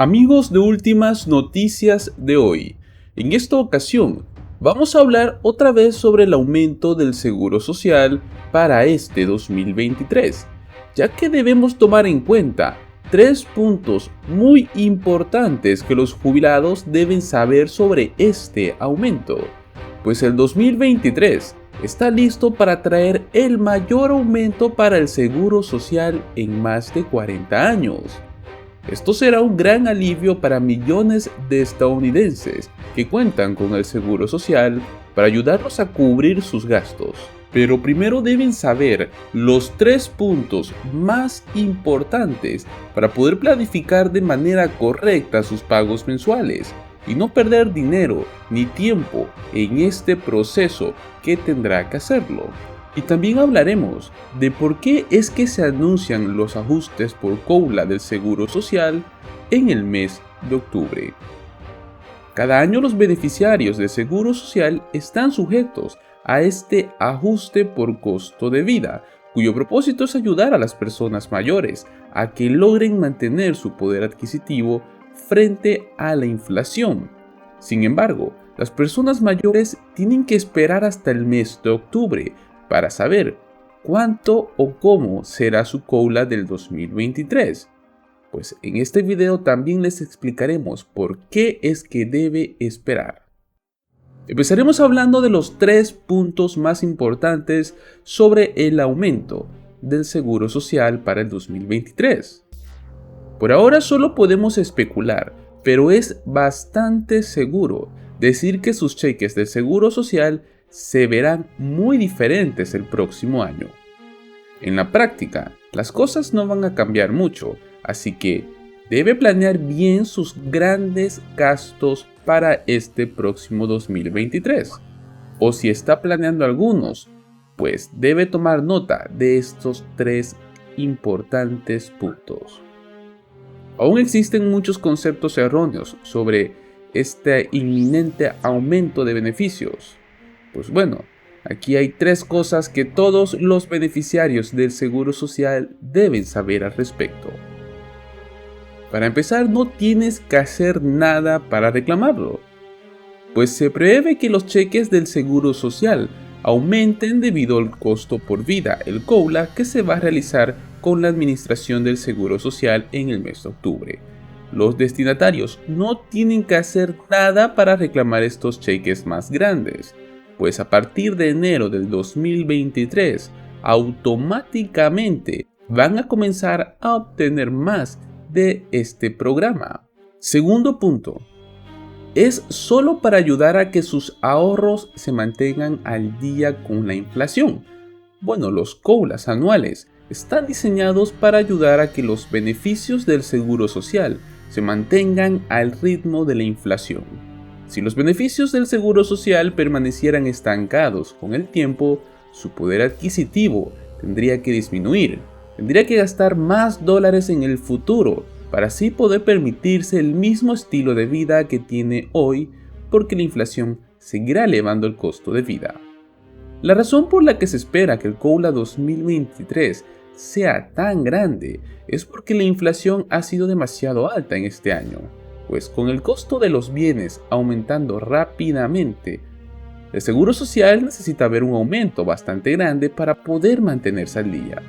Amigos de Últimas Noticias de hoy, en esta ocasión vamos a hablar otra vez sobre el aumento del seguro social para este 2023, ya que debemos tomar en cuenta tres puntos muy importantes que los jubilados deben saber sobre este aumento, pues el 2023 está listo para traer el mayor aumento para el seguro social en más de 40 años. Esto será un gran alivio para millones de estadounidenses que cuentan con el seguro social para ayudarlos a cubrir sus gastos. Pero primero deben saber los tres puntos más importantes para poder planificar de manera correcta sus pagos mensuales y no perder dinero ni tiempo en este proceso que tendrá que hacerlo. Y también hablaremos de por qué es que se anuncian los ajustes por COLA del Seguro Social en el mes de octubre. Cada año los beneficiarios de Seguro Social están sujetos a este ajuste por costo de vida, cuyo propósito es ayudar a las personas mayores a que logren mantener su poder adquisitivo frente a la inflación. Sin embargo, las personas mayores tienen que esperar hasta el mes de octubre para saber cuánto o cómo será su COLA del 2023. Pues en este video también les explicaremos por qué es que debe esperar. Empezaremos hablando de los tres puntos más importantes sobre el aumento del seguro social para el 2023. Por ahora solo podemos especular, pero es bastante seguro decir que sus cheques del seguro social se verán muy diferentes el próximo año. En la práctica, las cosas no van a cambiar mucho, así que debe planear bien sus grandes gastos para este próximo 2023. O si está planeando algunos, pues debe tomar nota de estos tres importantes puntos. Aún existen muchos conceptos erróneos sobre este inminente aumento de beneficios. Pues bueno, aquí hay tres cosas que todos los beneficiarios del Seguro Social deben saber al respecto. Para empezar, no tienes que hacer nada para reclamarlo, pues se prevé que los cheques del Seguro Social aumenten debido al costo por vida, el COLA, que se va a realizar con la administración del Seguro Social en el mes de octubre. Los destinatarios no tienen que hacer nada para reclamar estos cheques más grandes, pues a partir de enero del 2023 automáticamente van a comenzar a obtener más de este programa. Segundo punto, es solo para ayudar a que sus ahorros se mantengan al día con la inflación. Bueno, los COLAs anuales están diseñados para ayudar a que los beneficios del Seguro Social se mantengan al ritmo de la inflación. Si los beneficios del Seguro Social permanecieran estancados con el tiempo, su poder adquisitivo tendría que disminuir. Tendría que gastar más dólares en el futuro para así poder permitirse el mismo estilo de vida que tiene hoy, porque la inflación seguirá elevando el costo de vida. La razón por la que se espera que el COLA 2023 sea tan grande es porque la inflación ha sido demasiado alta en este año. Pues con el costo de los bienes aumentando rápidamente, el Seguro Social necesita ver un aumento bastante grande para poder mantenerse al día.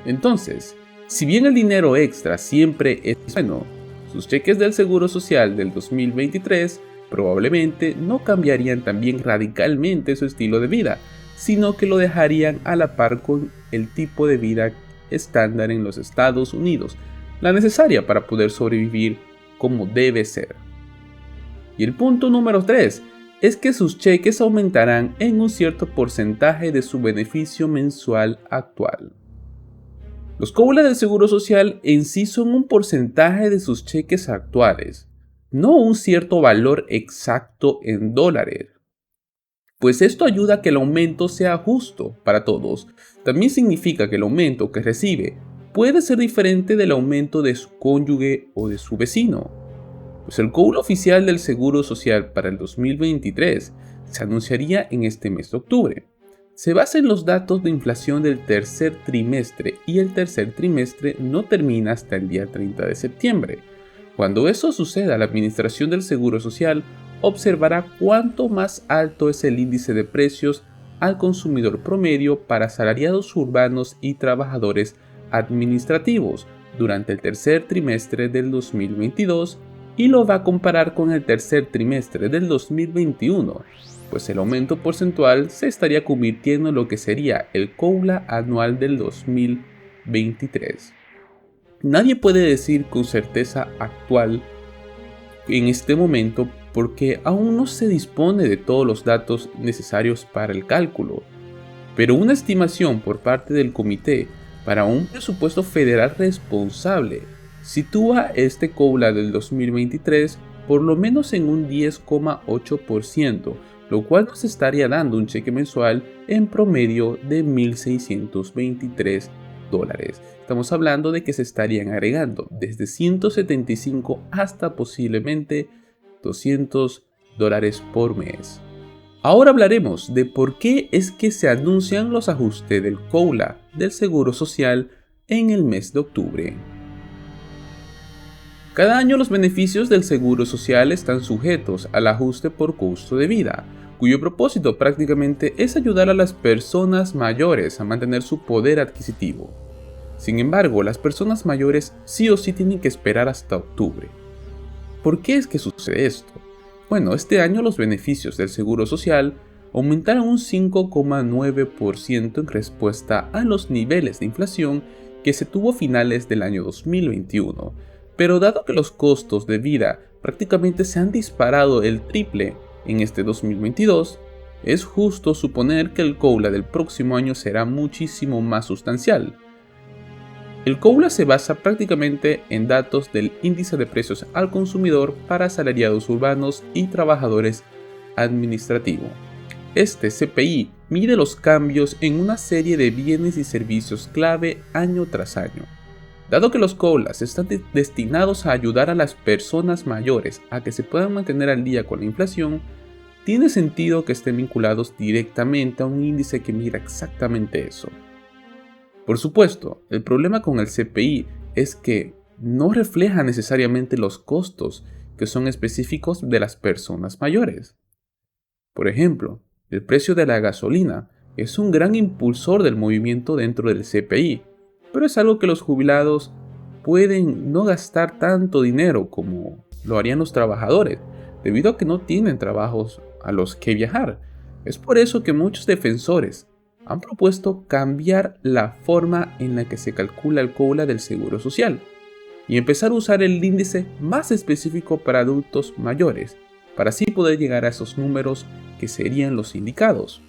Entonces, si bien el dinero extra siempre es bueno, sus cheques del Seguro Social del 2023 probablemente no cambiarían también radicalmente su estilo de vida, sino que lo dejarían a la par con el tipo de vida estándar en los Estados Unidos, la necesaria para poder sobrevivir como debe ser. Y el punto número 3 es que sus cheques aumentarán en un cierto porcentaje de su beneficio mensual actual. Los COLA del Seguro Social en sí son un porcentaje de sus cheques actuales, no un cierto valor exacto en dólares. Pues esto ayuda a que el aumento sea justo para todos. También significa que el aumento que recibe puede ser diferente del aumento de su cónyuge o de su vecino. Pues el COLA oficial del Seguro Social para el 2023 se anunciaría en este mes de octubre. Se basa en los datos de inflación del tercer trimestre y el tercer trimestre no termina hasta el día 30 de septiembre. Cuando eso suceda, la Administración del Seguro Social observará cuánto más alto es el índice de precios al consumidor promedio para asalariados urbanos y trabajadores administrativos durante el tercer trimestre del 2022 y lo va a comparar con el tercer trimestre del 2021, pues el aumento porcentual se estaría convirtiendo en lo que sería el COULA anual del 2023. Nadie puede decir con certeza actual en este momento porque aún no se dispone de todos los datos necesarios para el cálculo, pero una estimación por parte del comité para un presupuesto federal responsable sitúa este COULA del 2023 por lo menos en un 10,8%, lo cual nos estaría dando un cheque mensual en promedio de $1,623. Estamos hablando de que se estarían agregando desde 175 hasta posiblemente $200 por mes. Ahora hablaremos de por qué es que se anuncian los ajustes del COULA del Seguro Social en el mes de octubre. Cada año los beneficios del Seguro Social están sujetos al ajuste por costo de vida, cuyo propósito prácticamente es ayudar a las personas mayores a mantener su poder adquisitivo. Sin embargo, las personas mayores sí o sí tienen que esperar hasta octubre. ¿Por qué es que sucede esto? Bueno, este año los beneficios del Seguro Social aumentaron un 5,9% en respuesta a los niveles de inflación que se tuvo a finales del año 2021. Pero dado que los costos de vida prácticamente se han disparado el triple en este 2022, es justo suponer que el COULA del próximo año será muchísimo más sustancial. El COULA se basa prácticamente en datos del índice de precios al consumidor para asalariados urbanos y trabajadores administrativos. Este CPI mide los cambios en una serie de bienes y servicios clave año tras año. Dado que los COULAs están destinados a ayudar a las personas mayores a que se puedan mantener al día con la inflación, tiene sentido que estén vinculados directamente a un índice que mira exactamente eso. Por supuesto, el problema con el CPI es que no refleja necesariamente los costos que son específicos de las personas mayores. Por ejemplo, el precio de la gasolina es un gran impulsor del movimiento dentro del CPI, pero es algo que los jubilados pueden no gastar tanto dinero como lo harían los trabajadores, debido a que no tienen trabajos a los que viajar. Es por eso que muchos defensores han propuesto cambiar la forma en la que se calcula el COULA del Seguro Social y empezar a usar el índice más específico para adultos mayores, para así poder llegar a esos números que serían los indicados.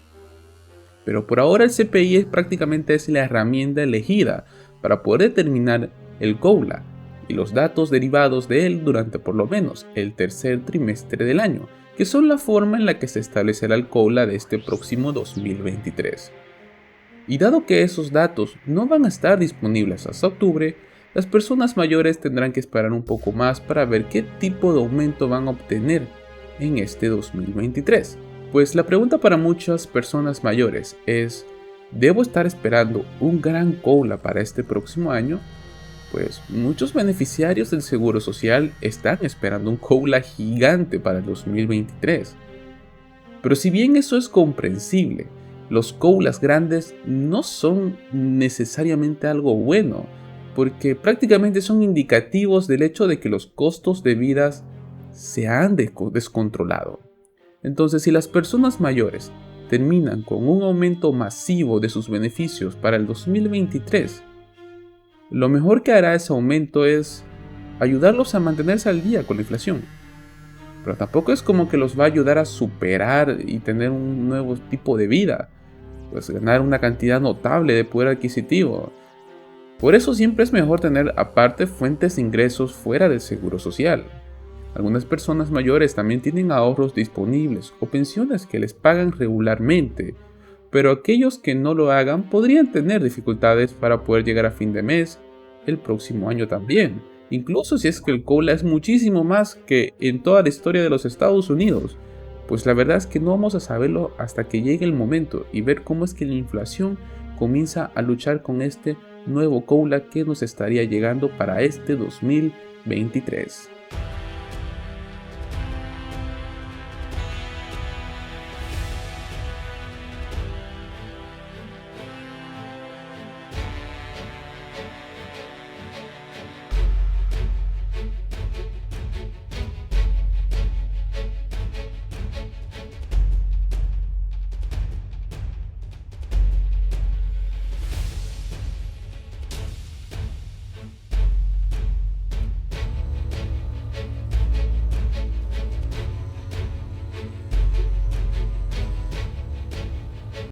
Pero por ahora el CPI prácticamente es la herramienta elegida para poder determinar el COULA y los datos derivados de él durante por lo menos el tercer trimestre del año, que son la forma en la que se establecerá el COULA de este próximo 2023. Y dado que esos datos no van a estar disponibles hasta octubre, las personas mayores tendrán que esperar un poco más para ver qué tipo de aumento van a obtener en este 2023. Pues la pregunta para muchas personas mayores es, ¿debo estar esperando un gran COULA para este próximo año? Pues muchos beneficiarios del Seguro Social están esperando un COULA gigante para el 2023. Pero si bien eso es comprensible, los COULAs grandes no son necesariamente algo bueno, porque prácticamente son indicativos del hecho de que los costos de vida se han descontrolado. Entonces, si las personas mayores terminan con un aumento masivo de sus beneficios para el 2023, lo mejor que hará ese aumento es ayudarlos a mantenerse al día con la inflación. Pero tampoco es como que los va a ayudar a superar y tener un nuevo tipo de vida, pues ganar una cantidad notable de poder adquisitivo. Por eso siempre es mejor tener aparte fuentes de ingresos fuera del Seguro Social. Algunas personas mayores también tienen ahorros disponibles o pensiones que les pagan regularmente, pero aquellos que no lo hagan podrían tener dificultades para poder llegar a fin de mes el próximo año también, incluso si es que el COULA es muchísimo más que en toda la historia de los Estados Unidos. Pues la verdad es que no vamos a saberlo hasta que llegue el momento y ver cómo es que la inflación comienza a luchar con este nuevo COULA que nos estaría llegando para este 2023.